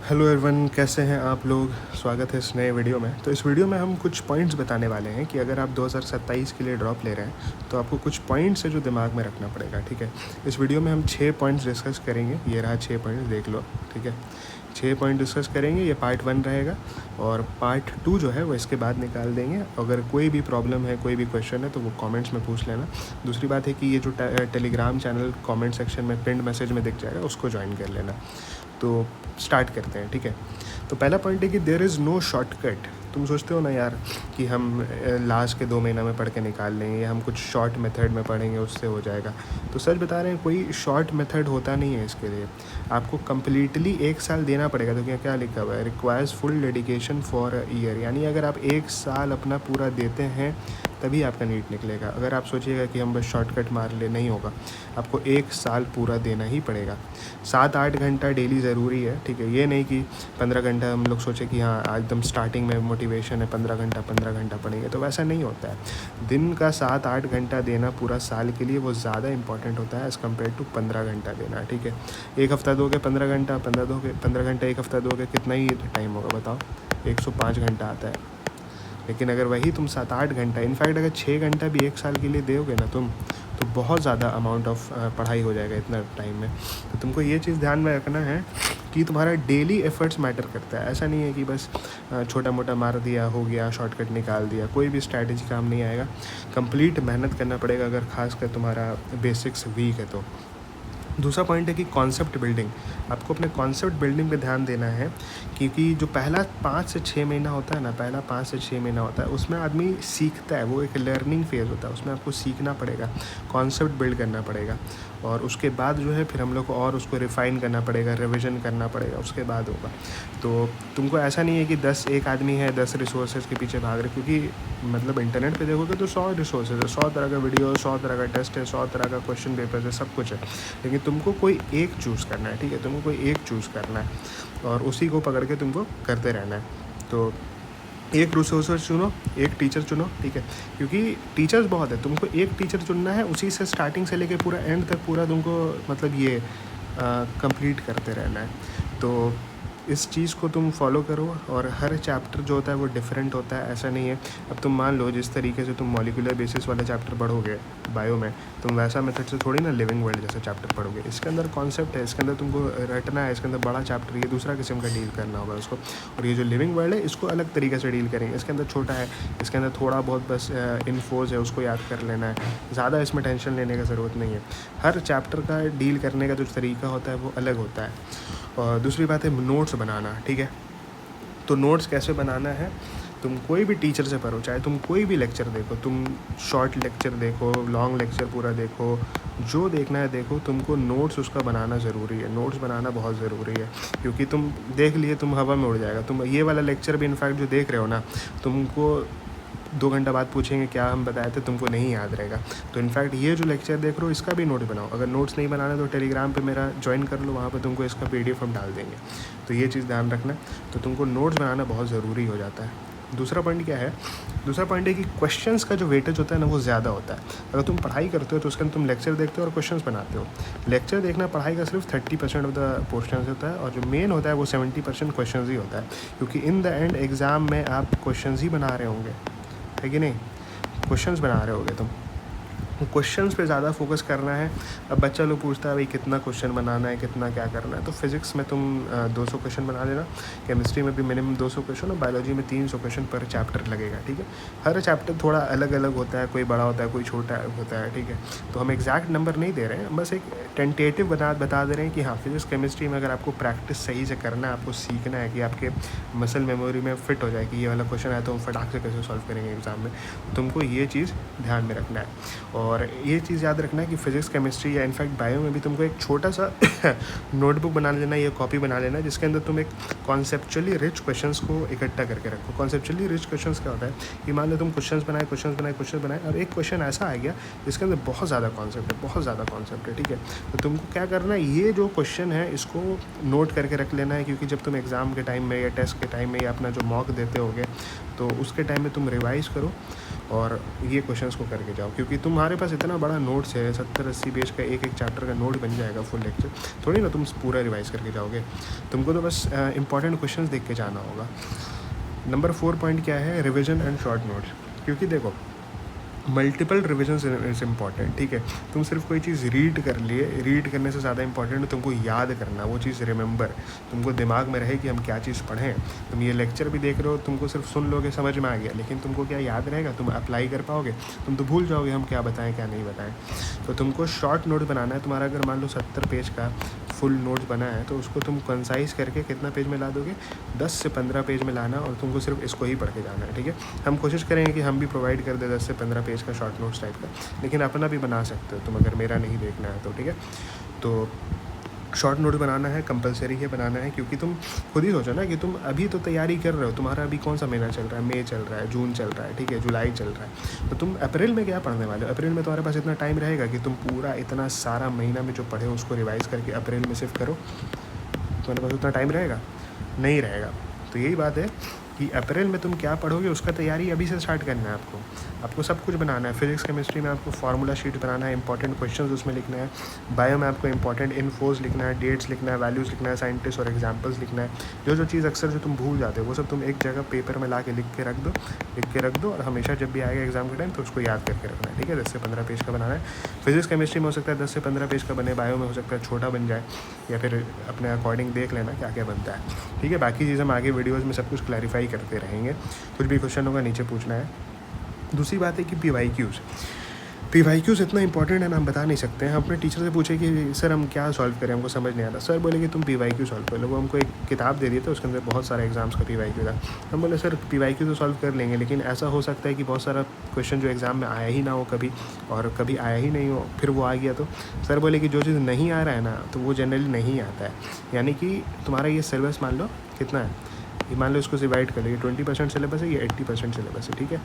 Hello everyone, कैसे हैं आप लोग। स्वागत है इस नए वीडियो में। तो इस वीडियो में हम कुछ पॉइंट्स बताने वाले हैं कि अगर आप 2027 के लिए ड्रॉप ले रहे हैं तो आपको कुछ पॉइंट्स है जो दिमाग में रखना पड़ेगा। ठीक है, इस वीडियो में हम 6 पॉइंट्स डिस्कस करेंगे। ये रहा 6 पॉइंट्स, देख लो। ठीक है, 6 पॉइंट डिस्कस करेंगे। ये पार्ट 1 रहेगा और पार्ट 2 जो है वो इसके बाद निकाल देंगे। अगर कोई भी प्रॉब्लम है, कोई भी क्वेश्चन है तो वो कमेंट्स में पूछ लेना। दूसरी बात है कि ये जो टेलीग्राम चैनल कमेंट सेक्शन में पिंड मैसेज में दिख जाएगा, उसको ज्वाइन कर लेना। तो स्टार्ट करते हैं। ठीक है, तो पहला पॉइंट है कि देयर इज़ नो शॉर्टकट। तुम सोचते हो ना यार कि हम लास्ट के 2 महीना में पढ़ के निकाल लेंगे या हम कुछ शॉर्ट मेथड में पढ़ेंगे उससे हो जाएगा। तो सच बता रहे हैं, कोई शॉर्ट मेथड होता नहीं है इसके लिए। आपको कम्प्लीटली 1 साल देना पड़ेगा। तो क्या लिखा हुआ है, requires full dedication for a year. यानी अगर आप 1 साल अपना पूरा देते हैं तभी आपका नीट निकलेगा। अगर आप सोचिएगा कि हम बस शॉर्टकट मार ले, नहीं होगा। आपको 1 साल पूरा देना ही पड़ेगा। 7-8 घंटा डेली ज़रूरी है। ठीक है, ये नहीं कि 15 घंटा हम लोग सोचे कि हाँ एकदम स्टार्टिंग में मोटिवेशन है 15 घंटा पढ़ेंगे, तो वैसा नहीं होता है। दिन का 7-8 घंटा देना पूरा साल के लिए वो ज़्यादा इंपॉर्टेंट होता है एज़ कम्पेयर टू 15 घंटा देना। ठीक है, 1 हफ़्ता दोगे 15 घंटा, 15 घंटा 1 हफ़्ता दोगे, कितना ही टाइम होगा बताओ। 105 घंटा आता है। लेकिन अगर वही तुम 7-8 घंटा, इनफैक्ट अगर 6 घंटा भी 1 साल के लिए दोगे ना तुम, तो बहुत ज़्यादा अमाउंट ऑफ पढ़ाई हो जाएगा इतना टाइम में। तो तुमको ये चीज़ ध्यान में रखना है कि तुम्हारा डेली एफर्ट्स मैटर करता है। ऐसा नहीं है कि बस छोटा मोटा मार दिया, हो गया, शॉर्टकट निकाल दिया, कोई भी स्ट्रैटेजी काम नहीं आएगा। कंप्लीट मेहनत करना पड़ेगा अगर खासकर तुम्हारा बेसिक्स वीक है तो। दूसरा पॉइंट है कि कॉन्सेप्ट बिल्डिंग। आपको अपने कॉन्सेप्ट बिल्डिंग पे ध्यान देना है, क्योंकि जो पहला 5 से 6 महीना होता है ना, पहला 5 से 6 महीना होता है, उसमें आदमी सीखता है। वो एक लर्निंग फेज़ होता है, उसमें आपको सीखना पड़ेगा, कॉन्सेप्ट बिल्ड करना पड़ेगा। और उसके बाद जो है फिर हम लोग को और उसको रिफ़ाइन करना पड़ेगा, रिविज़न करना पड़ेगा, उसके बाद होगा। तो तुमको ऐसा नहीं है कि 10 एक आदमी है 10 रिसोर्सेज के पीछे भाग रहे, क्योंकि मतलब इंटरनेट पे देखोगे तो 100 रिसोर्सेज है, 100 तरह का वीडियो, 100 तरह का टेस्ट है, 100 तरह का क्वेश्चन पेपर है, सब कुछ है। लेकिन तुमको कोई एक चूज़ करना है। ठीक है, तुमको कोई एक चूज़ करना है और उसी को पकड़ के तुमको करते रहना है। तो एक रिसोर्सर चुनो, एक टीचर चुनो। ठीक है, क्योंकि टीचर्स बहुत है, तुमको एक टीचर चुनना है, उसी से स्टार्टिंग से लेके पूरा एंड तक पूरा तुमको मतलब ये कंप्लीट करते रहना है। तो इस चीज़ को तुम फॉलो करो। और हर चैप्टर जो होता है वो डिफरेंट होता है, ऐसा नहीं है। अब तुम मान लो जिस तरीके से तुम मॉलिक्यूलर बेसिस वाला चैप्टर पढ़ोगे बायो में, तुम वैसा मेथड से थोड़ी ना लिविंग वर्ल्ड जैसा चैप्टर पढ़ोगे। इसके अंदर कॉन्सेप्ट है, इसके अंदर तुमको रटना है, इसके अंदर बड़ा चैप्टर, ये दूसरा किस्म का डील करना होगा उसको। और ये जो लिविंग वर्ल्ड है इसको अलग तरीके से डील करेंगे। इसके अंदर छोटा है, इसके अंदर थोड़ा बहुत बस इन्फोज है, उसको याद कर लेना है। ज़्यादा इसमें टेंशन लेने की ज़रूरत नहीं है। हर चैप्टर का डील करने का जो तरीका होता है वो अलग होता है। और दूसरी बात है नोट्स बनाना। ठीक है, तो नोट्स कैसे बनाना है, तुम कोई भी टीचर से पढ़ो, चाहे तुम कोई भी लेक्चर देखो, तुम शॉर्ट लेक्चर देखो, लॉन्ग लेक्चर पूरा देखो, जो देखना है देखो, तुमको नोट्स उसका बनाना ज़रूरी है। नोट्स बनाना बहुत ज़रूरी है, क्योंकि तुम देख लिए तुम हवा में उड़ जाएगा। तुम ये वाला लेक्चर भी इनफैक्ट जो देख रहे हो ना, तुमको 2 घंटा बाद पूछेंगे क्या हम बताए थे, तुमको नहीं याद रहेगा। तो इनफैक्ट ये जो लेक्चर देख रहे हो इसका भी नोट बनाओ। अगर नोट्स नहीं बनाना तो टेलीग्राम पे मेरा ज्वाइन कर लो, वहाँ पे तुमको इसका PDF हम डाल देंगे। तो ये चीज़ ध्यान रखना। तो तुमको नोट्स बनाना बहुत ज़रूरी हो जाता है। दूसरा पॉइंट क्या है, दूसरा पॉइंट है कि क्वेश्चंस का जो वेटेज होता है ना वो ज़्यादा होता है। अगर तुम पढ़ाई करते हो तो उसके अंदर तुम लेक्चर देखते हो और क्वेश्चंस बनाते हो। लेक्चर देखना पढ़ाई का सिर्फ 30% ऑफ द पोर्शन होता है, और जो मेन होता है वो 70% क्वेश्चंस ही होता है। क्योंकि इन द एंड एग्ज़ाम में आप क्वेश्चंस ही बना रहे होंगे, है कि नहीं। क्वेश्चंस बना रहे होगे तुम, क्वेश्चंस पे ज़्यादा फोकस करना है। अब बच्चा लोग पूछता है भाई कितना क्वेश्चन बनाना है, कितना क्या करना है। तो फिज़िक्स में तुम 200 क्वेश्चन बना लेना, केमिस्ट्री में भी मिनिमम 200 क्वेश्चन, और बायोलॉजी में 300 क्वेश्चन पर चैप्टर लगेगा। ठीक है, हर चैप्टर थोड़ा अलग अलग होता है, कोई बड़ा होता है, कोई छोटा होता है। ठीक है, तो हम एग्जैक्ट नंबर नहीं दे रहे हैं, बस एक टेंटेटिव बता दे रहे हैं कि हाँ फिज़िक्स केमिस्ट्री में अगर आपको प्रैक्टिस सही से करना है, आपको सीखना है कि आपके मसल मेमोरी में फिट हो जाए कि ये वाला क्वेश्चन आया तो हम फटाक से कैसे सॉल्व करेंगे एग्ज़ाम में, तुमको ये चीज़ ध्यान में रखना है। और ये चीज़ याद रखना है कि फिज़िक्स केमिस्ट्री या इनफैक्ट बायो में भी तुमको एक छोटा सा नोटबुक बना लेना, ये कॉपी बना लेना, जिसके अंदर तुम एक कॉन्सेप्चुअली रिच क्वेश्चंस को इकट्ठा करके रखो। कॉन्सेप्चुअली रिच क्वेश्चंस क्या होता है कि मान लो तुम क्वेश्चंस बनाए और एक क्वेश्चन ऐसा आ गया जिसके अंदर बहुत ज़्यादा कॉन्सेप्ट है। ठीक है, तो तुमको क्या करना है, ये जो क्वेश्चन है इसको नोट करके रख लेना है, क्योंकि जब तुम एग्ज़ाम के टाइम में या टेस्ट के टाइम में या अपना जो मॉक देते होगे तो उसके टाइम में तुम रिवाइज़ करो और ये क्वेश्चंस को करके जाओ। क्योंकि तुम्हारे तुम्हारे पास इतना बड़ा नोट्स है, 70-80 पेज का एक एक चैप्टर का नोट बन जाएगा फुल लेक्चर, थोड़ी ना तुम पूरा रिवाइज करके जाओगे। तुमको तो बस इंपॉर्टेंट क्वेश्चंस देख के जाना होगा। नंबर 4 पॉइंट क्या है, रिविजन एंड शॉर्ट नोट्स। क्योंकि देखो मल्टीपल रिविजन इज़ इम्पॉर्टेंट, ठीक है। तुम सिर्फ कोई चीज़ रीड कर लिए, रीड करने से ज़्यादा इंपॉर्टेंट है तुमको याद करना, वो चीज़ रिमेंबर, तुमको दिमाग में रहे कि हम क्या चीज़ पढ़ें। तुम ये लेक्चर भी देख रहे हो, तुमको सिर्फ सुन लोगे, समझ में आ गया, लेकिन तुमको क्या याद रहेगा, तुम अप्लाई कर पाओगे, तुम तो भूल जाओगे हम क्या बताएं क्या नहीं बताएं। तो तुमको शॉर्ट नोट बनाना है। तुम्हारा अगर मान लो 70 पेज का फुल नोट्स बना है तो उसको तुम कंसाइज करके कितना पेज में ला दोगे, 10 से 15 पेज में लाना, और तुमको सिर्फ इसको ही पढ़ के जाना है, ठीक है। हम कोशिश करेंगे कि हम भी प्रोवाइड कर दे 10 से 15 पेज का शॉर्ट नोट्स टाइप का, लेकिन अपना भी बना सकते हो तुम, अगर मेरा नहीं देखना है तो, ठीक है। तो शॉर्ट नोट बनाना है, कंपलसरी है बनाना है, क्योंकि तुम खुद ही सोचो ना कि तुम अभी तो तैयारी कर रहे हो, तुम्हारा अभी कौन सा महीना चल रहा है, मई चल रहा है, जून चल रहा है, ठीक है, जुलाई चल रहा है, तो तुम अप्रैल में क्या पढ़ने वाले हो। अप्रैल में तुम्हारे पास इतना टाइम रहेगा कि तुम पूरा इतना सारा महीना में जो पढ़े हो उसको रिवाइज़ करके अप्रैल में सिर्फ करो, तुम्हारे पास उतना टाइम रहेगा, नहीं रहेगा। तो यही बात है कि अप्रैल में तुम क्या पढ़ोगे उसका तैयारी अभी से स्टार्ट करना है आपको सब कुछ बनाना है। फिजिक्स केमिस्ट्री में आपको फार्मूला शीट बनाना है, इंपॉर्टेंट क्वेश्चंस उसमें लिखना है। बायो में आपको इंपॉर्टेंट इन्फोज लिखना है, डेट्स लिखना है, वैल्यूज़ लिखना है, साइंटिस्ट और एग्जाम्पल्स लिखना है। जो चीज़ अक्सर जो तुम भूल जाते हो वो सब तुम एक जगह पेपर में ला के लिख के रख दो, और हमेशा जब भी आएगा एग्जाम के टाइम तो उसको याद करके रखना है, ठीक है। 10 से 15 पेज का बनाना है। फिजिक्स केमिस्ट्री में हो सकता है 10 से 15 पेज का बने, बायो में हो सकता है छोटा बन जाए, या फिर अपने अकॉर्डिंग देख लेना क्या क्या बनता है, ठीक है। बाकी चीज़ हम आगे वीडियोज़ में सब कुछ क्लैरिफाई करते रहेंगे। कुछ भी क्वेश्चन होगा नीचे पूछना है। दूसरी बात है कि PYQs इतना इंपॉर्टेंट है ना, हम बता नहीं सकते हैं। हम अपने टीचर से पूछे कि सर हम क्या सॉल्व करें, हमको समझ नहीं आता। सर बोले कि तुम PYQ सॉल्व कर लो। वो हमको एक किताब दे दिए थे, उसके अंदर बहुत सारे एग्जाम्स का PYQ था। हम बोले सर PYQ तो सॉल्व कर लेंगे, लेकिन ऐसा हो सकता है कि बहुत सारा क्वेश्चन जो एग्ज़ाम में आया ही ना हो कभी, और कभी आया ही नहीं हो, फिर वो आ गया तो। सर बोले कि जो चीज़ नहीं आ रहा है ना तो वो जनरली नहीं आता है। यानी कि तुम्हारा ये सिलेबस मान लो कितना है, ये मान लो इसको डिवाइड कर लो, ये 20% सिलेबस है, ये 80% सिलेबस है, ठीक है।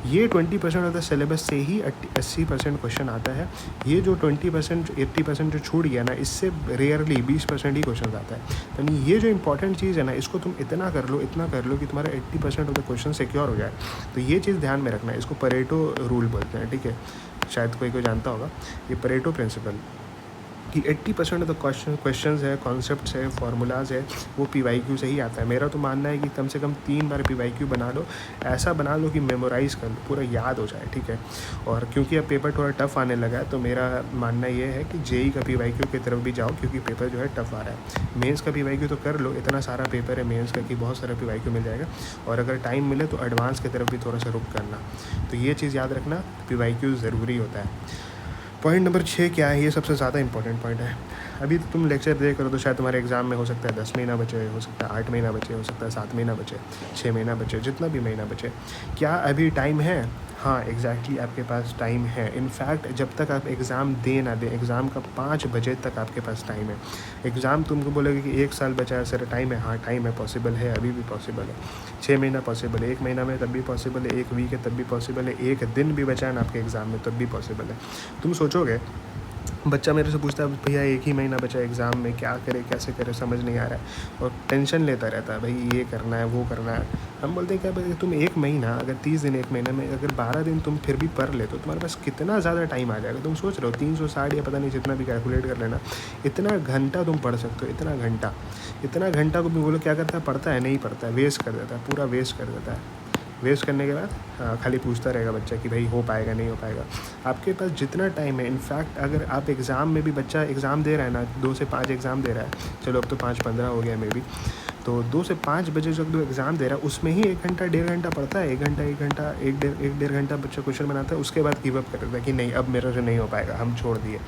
ये 20% ऑफ द सिलेबस से ही 80% क्वेश्चन आता है। ये जो 20% 80% जो छूट गया ना, इससे रेयरली 20% ही क्वेश्चन आता है। यानी ये जो इंपॉर्टेंट चीज़ है ना, इसको तुम इतना कर लो कि तुम्हारा 80% ऑफ द क्वेश्चन सिक्योर हो जाए। तो ये चीज़ ध्यान में रखना है। इसको परेटो रूल बोलते हैं, ठीक है, शायद कोई जानता होगा ये परेटो प्रिंसिपल, कि 80% ऑफ द क्वेश्चंस है, कॉन्सेप्ट्स है, फार्मूलाज है, वो PYQ से ही आता है। मेरा तो मानना है कि कम से कम 3 बार PYQ बना लो, ऐसा बना लो कि मेमोराइज़ कर लो, पूरा याद हो जाए, ठीक है। और क्योंकि अब पेपर थोड़ा टफ आने लगा है, तो मेरा मानना ये है कि JEE का PYQ की तरफ भी जाओ, क्योंकि पेपर जो है टफ आ रहा है। मेंस का PYQ तो कर लो, इतना सारा पेपर है मेंस का कि बहुत सारा PYQ मिल जाएगा, और अगर टाइम मिले तो एडवांस की तरफ भी थोड़ा सा रुक करना। तो ये चीज़ याद रखना, PYQ ज़रूरी होता है। पॉइंट नंबर 6 क्या है, ये सबसे ज़्यादा इंपॉर्टेंट पॉइंट है। अभी तो तुम लेक्चर देख रहे हो तो शायद तुम्हारे एग्ज़ाम में हो सकता है 10 महीना बचे, हो सकता है 8 महीना बचे, हो सकता है 7 महीना बचे, 6 महीना बचे, जितना भी महीना बचे। क्या अभी टाइम है? हाँ, एग्जैक्टली आपके पास टाइम है। इनफैक्ट जब तक आप एग्ज़ाम दे ना दें, एग्ज़ाम का 5 बजे तक आपके पास टाइम है। एग्ज़ाम तुमको बोलोगे कि 1 साल बचा है सर, टाइम है, हाँ टाइम है, पॉसिबल है, अभी भी पॉसिबल है। 6 महीना पॉसिबल है, 1 महीना में तब भी पॉसिबल है, 1 वीक है तब भी पॉसिबल है, 1 दिन भी बचा है ना आपके एग्ज़ाम में तब भी पॉसिबल है। तुम सोचोगे, बच्चा मेरे से पूछता है भैया 1 ही महीना बचा है एग्ज़ाम में, क्या करे कैसे करे समझ नहीं आ रहा है, और टेंशन लेता रहता है, भाई ये करना है वो करना है। हम बोलते हैं क्या भाई, तुम 1 महीना अगर 30 दिन 1 महीने में अगर 12 दिन तुम फिर भी पढ़ ले तो तुम्हारे पास कितना ज़्यादा टाइम आ जाएगा। तुम सोच रहे हो 360 या पता नहीं जितना भी कैलकुलेट कर लेना, इतना घंटा तुम पढ़ सकते हो। इतना घंटा को भी बोलो क्या करता है, पढ़ता है नहीं पढ़ता है, वेस्ट कर देता है, पूरा वेस्ट कर देता है। वेस्ट करने के बाद खाली पूछता रहेगा बच्चा कि भाई हो पाएगा नहीं हो पाएगा। आपके पास जितना टाइम है, इनफैक्ट अगर आप एग्ज़ाम में भी, बच्चा एग्ज़ाम दे रहा है ना, 2 से 5 एग्ज़ाम दे रहा है, चलो अब तो 5-15 हो गया मे बी, तो 2 से 5 बजे जब जो एग्ज़ाम दे रहा है उसमें ही 1 घंटा 1.5 घंटा पढ़ता है, 1 डेढ़ घंटा बच्चा क्वेश्चन बनाता है, उसके बाद गिव अप कर देता है कि नहीं अब मेरे से नहीं हो पाएगा, हम छोड़ दिए।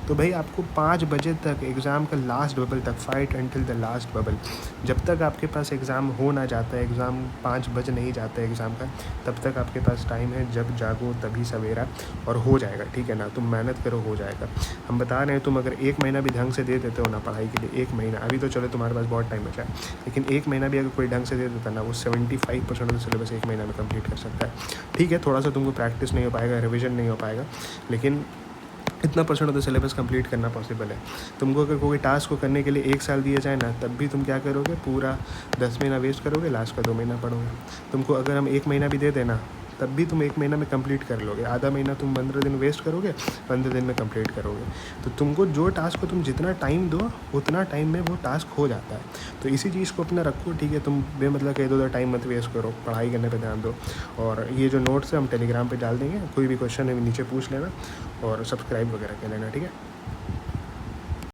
तो भाई आपको 5 बजे तक एग्ज़ाम का लास्ट बबल तक, fight until the last bubble, जब तक आपके पास एग्ज़ाम हो ना जाता है, एग्ज़ाम 5 बज नहीं जाता है एग्ज़ाम का, तब तक आपके पास टाइम है। जब जागो तभी सवेरा, और हो जाएगा, ठीक है ना। तुम मेहनत करो, हो जाएगा। हम बता रहे हैं, तुम अगर 1 महीना भी ढंग से दे देते हो ना पढ़ाई के लिए, 1 महीना, अभी तो चलो तुम्हारे पास बहुत टाइम बचा है, लेकिन 1 महीना भी अगर कोई ढंग से दे देता ना, वो 75% ऑफ सिलेबस 1 महीना में कंप्लीट कर सकता है। ठीक है, थोड़ा सा तुमको प्रैक्टिस नहीं हो पाएगा, रिविजन नहीं हो पाएगा, लेकिन इतना % ऑफ द सिलेबस कंप्लीट करना पॉसिबल है। तुमको अगर कोई टास्क को करने के लिए 1 साल दिया जाए ना, तब भी तुम क्या करोगे, पूरा 10 महीना वेस्ट करोगे, लास्ट का 2 महीना पढ़ोगे। तुमको अगर हम 1 महीना भी दे देना तब भी तुम 1 महीना में कंप्लीट कर लोगे। आधा महीना तुम 15 दिन वेस्ट करोगे, 15 दिन में कंप्लीट करोगे। तो तुमको जो टास्क को तुम जितना टाइम दो उतना टाइम में वो टास्क हो जाता है। तो इसी चीज़ को अपना रखो, ठीक है। तुम बेमतलब के इधर उधर टाइम मत वेस्ट करो, पढ़ाई करने पे ध्यान दो। और ये जो नोट्स है हम टेलीग्राम पे डाल देंगे, कोई भी क्वेश्चन है नीचे पूछ लेना और सब्सक्राइब वगैरह कर लेना, ठीक है।